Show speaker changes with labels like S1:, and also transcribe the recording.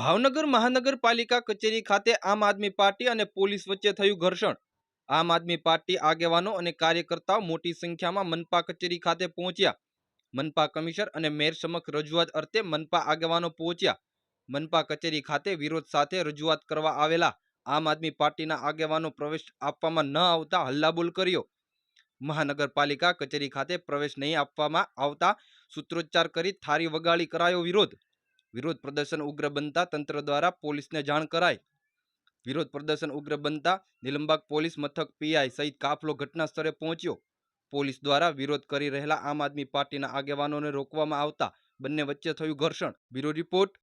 S1: ભાવનગર મહાનગરપાલિકા કચેરી ખાતે આમ આદમી પાર્ટી અને પોલીસ વચ્ચે થયું ઘર્ષણ। આમ આદમી પાર્ટી આગેવાનો અને કાર્યકર્તાઓ મોટી સંખ્યામાં મનપા કચેરી ખાતે પહોંચ્યા। મનપા કમિશનર અને મેયર સમક્ષ રજૂઆત અર્થે મનપા આગેવાનો પહોંચ્યા। મનપા કચેરી ખાતે વિરોધ સાથે રજૂઆત કરવા આવેલા આમ આદમી પાર્ટીના આગેવાનો પ્રવેશ આપવામાં ન આવતા હલ્લાબોલ કર્યો। મહાનગરપાલિકા કચેરી ખાતે પ્રવેશ નહીં આપવામાં આવતા સૂત્રોચ્ચાર કરી થાળી વગાડી કરાયો વિરોધ પ્રદર્શન ઉગ્ર બનતા તંત્ર દ્વારા પોલીસને જાણ કરાઈ। વિરોધ પ્રદર્શન ઉગ્ર બનતા નીલમબાગ પોલીસ મથક પીઆઈ સહિત કાફલો ઘટના સ્થળે પહોંચ્યો। પોલીસ દ્વારા વિરોધ કરી રહેલા આમ આદમી પાર્ટીના આગેવાનોને રોકવામાં આવતા બંને વચ્ચે થયું ઘર્ષણ। Bureau report